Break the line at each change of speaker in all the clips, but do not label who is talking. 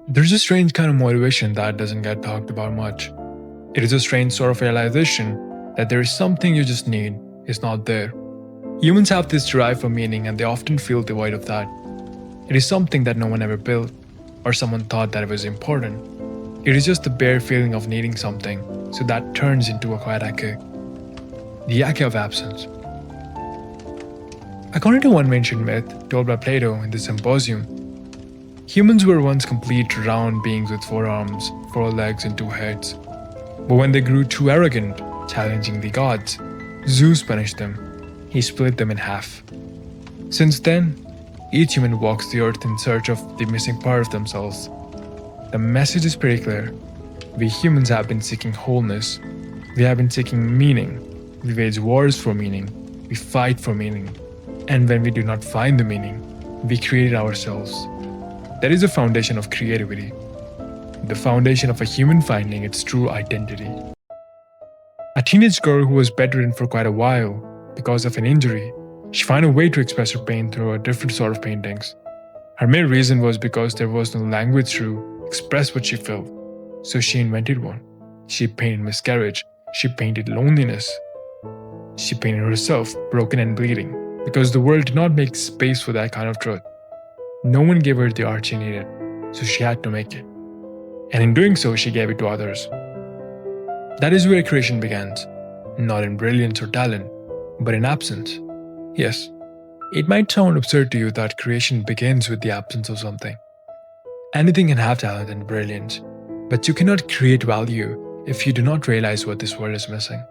There's a strange kind of motivation that doesn't get talked about much. It is a strange sort of realization that there is something you just need is not there. Humans have this drive for meaning and they often feel devoid of that. It is something that no one ever built or someone thought that it was important. It is just the bare feeling of needing something, so that turns into a quiet echo. The echo of absence. According to one ancient myth told by Plato in the Symposium, humans were once complete round beings with 4 arms, 4 legs, and 2 heads. But when they grew too arrogant, challenging the gods, Zeus punished them. He split them in half. Since then, each human walks the earth in search of the missing part of themselves. The message is pretty clear. We humans have been seeking wholeness. We have been seeking meaning. We wage wars for meaning. We fight for meaning. And when we do not find the meaning, we create it ourselves. That is the foundation of creativity. The foundation of a human finding its true identity. A teenage girl who was bedridden for quite a while because of an injury, she found a way to express her pain through a different sort of paintings. Her main reason was because there was no language to express what she felt, so she invented one. She painted miscarriage, she painted loneliness, she painted herself broken and bleeding, because the world did not make space for that kind of truth. No one gave her the art she needed, so she had to make it. And in doing so, she gave it to others. That is where creation begins, not in brilliance or talent, but in absence. Yes, it might sound absurd to you that creation begins with the absence of something. Anything can have talent and brilliance, but you cannot create value if you do not realize what this world is missing.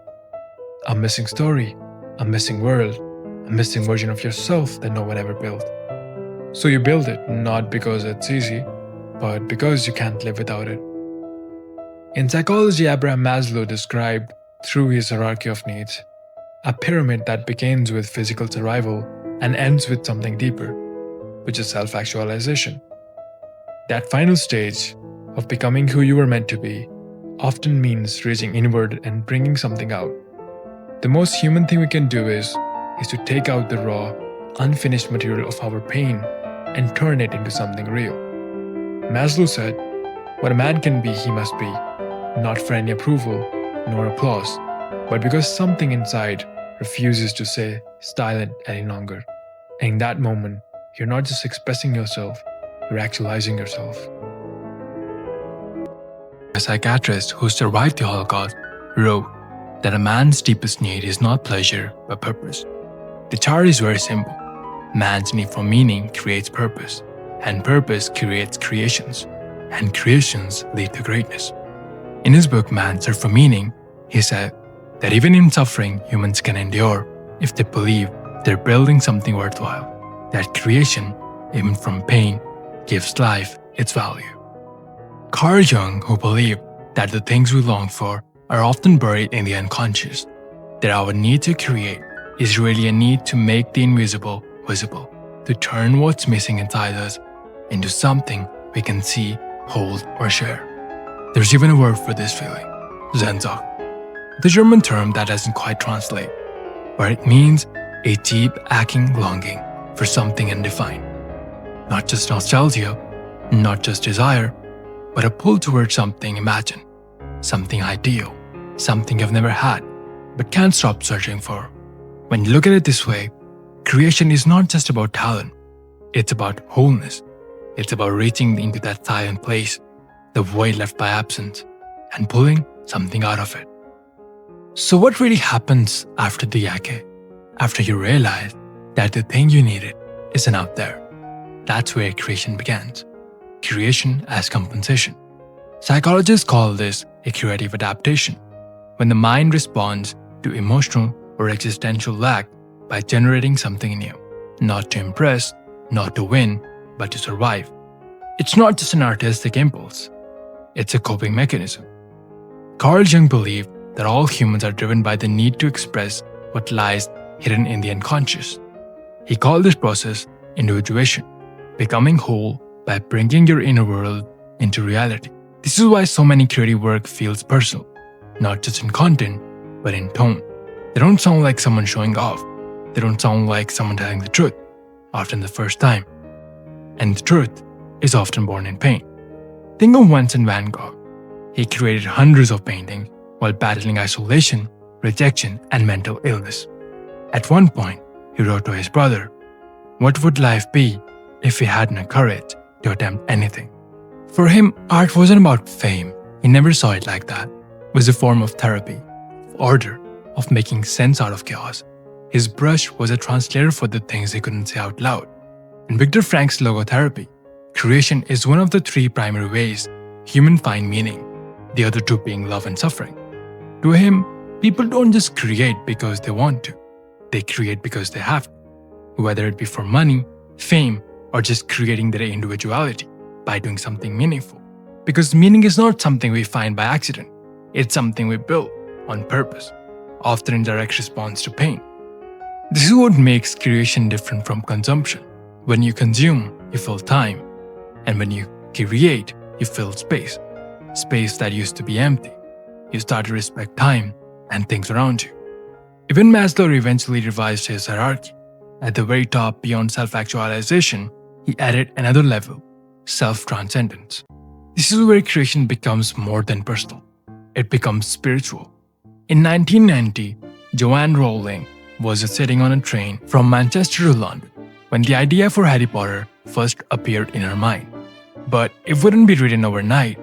A missing story, a missing world, a missing version of yourself that no one ever built. So you build it, not because it's easy, but because you can't live without it. In psychology, Abraham Maslow described, through his hierarchy of needs, a pyramid that begins with physical survival and ends with something deeper, which is self-actualization. That final stage of becoming who you were meant to be often means reaching inward and bringing something out. The most human thing we can do is to take out the raw, unfinished material of our pain and turn it into something real. Maslow said, "What a man can be, he must be, not for any approval nor applause, but because something inside refuses to stay silent any longer." And in that moment, you're not just expressing yourself, you're actualizing yourself. A psychiatrist who survived the Holocaust wrote that a man's deepest need is not pleasure but purpose. The chart is very simple. Man's need for meaning creates purpose, and purpose creates creations, and creations lead to greatness. In his book Man's Search for Meaning, he said that even in suffering, humans can endure if they believe they're building something worthwhile, that creation, even from pain, gives life its value. Carl Jung, who believed that the things we long for are often buried in the unconscious, that our need to create is really a need to make the invisible visible, to turn what's missing inside us into something we can see, hold, or share. There's even a word for this feeling, Sehnsucht, the German term that doesn't quite translate, but it means a deep, aching longing for something undefined. Not just nostalgia, not just desire, but a pull towards something imagined, something ideal, something you've never had, but can't stop searching for. When you look at it this way, creation is not just about talent, it's about wholeness. It's about reaching into that silent place, the void left by absence, and pulling something out of it. So what really happens after the yake? After you realize that the thing you needed isn't out there? That's where creation begins. Creation as compensation. Psychologists call this a creative adaptation, when the mind responds to emotional or existential lack by generating something new, not to impress, not to win, but to survive. It's not just an artistic impulse, it's a coping mechanism. Carl Jung believed that all humans are driven by the need to express what lies hidden in the unconscious. He called this process individuation, becoming whole by bringing your inner world into reality. This is why so many creative work feels personal, not just in content, but in tone. They don't sound like someone showing off. They don't sound like someone telling the truth, often the first time. And the truth is often born in pain. Think of Vincent van Gogh. He created hundreds of paintings while battling isolation, rejection, and mental illness. At one point, he wrote to his brother, "What would life be if we had no courage to attempt anything?" For him, art wasn't about fame. He never saw it like that. It was a form of therapy, of order, of making sense out of chaos. His brush was a translator for the things he couldn't say out loud. In Viktor Frankl's logotherapy, creation is one of the three primary ways humans find meaning, the other two being love and suffering. To him, people don't just create because they want to. They create because they have to, whether it be for money, fame, or just creating their individuality by doing something meaningful. Because meaning is not something we find by accident. It's something we build on purpose, often in direct response to pain. This is what makes creation different from consumption. When you consume, you fill time. And when you create, you fill space. Space that used to be empty. You start to respect time and things around you. Even Maslow eventually revised his hierarchy. At the very top, beyond self-actualization, he added another level, self-transcendence. This is where creation becomes more than personal. It becomes spiritual. In 1990, Joanne Rowling was sitting on a train from Manchester to London when the idea for Harry Potter first appeared in her mind. But it wouldn't be written overnight.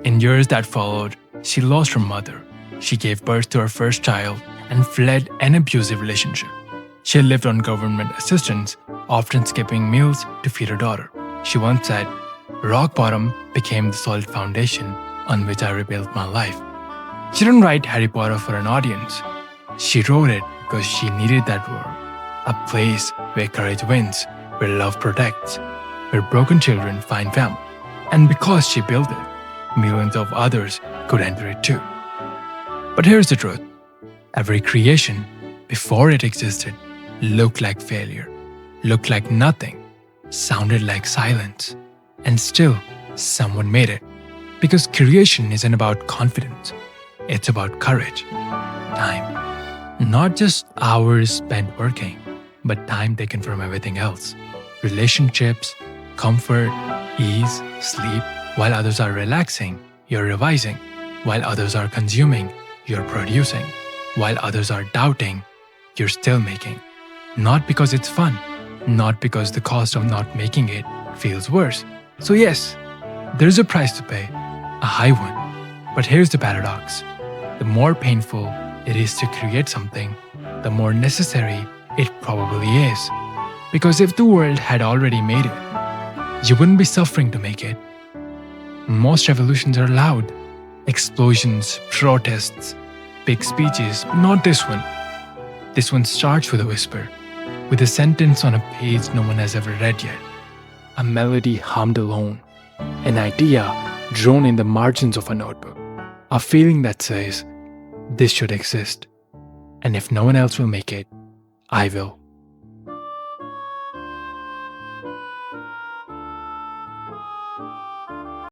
In years that followed, she lost her mother. She gave birth to her first child and fled an abusive relationship. She lived on government assistance, often skipping meals to feed her daughter. She once said, "Rock bottom became the solid foundation on which I rebuilt my life." She didn't write Harry Potter for an audience. She wrote it because she needed that world. A place where courage wins, where love protects, where broken children find family. And because she built it, millions of others could enter it too. But here's the truth. Every creation, before it existed, looked like failure, looked like nothing, sounded like silence, and still someone made it. Because creation isn't about confidence, it's about courage, time. Not just hours spent working, but time taken from everything else. Relationships, comfort, ease, sleep. While others are relaxing, you're revising. While others are consuming, you're producing. While others are doubting, you're still making. Not because it's fun, not because the cost of not making it feels worse. So yes, there's a price to pay, a high one. But here's the paradox. The more painful it is to create something, the more necessary it probably is. Because if the world had already made it, you wouldn't be suffering to make it. Most revolutions are loud. Explosions, protests, big speeches, but not this one. This one starts with a whisper, with a sentence on a page no one has ever read yet. A melody hummed alone, an idea drawn in the margins of a notebook, a feeling that says, "This should exist, and if no one else will make it, I will."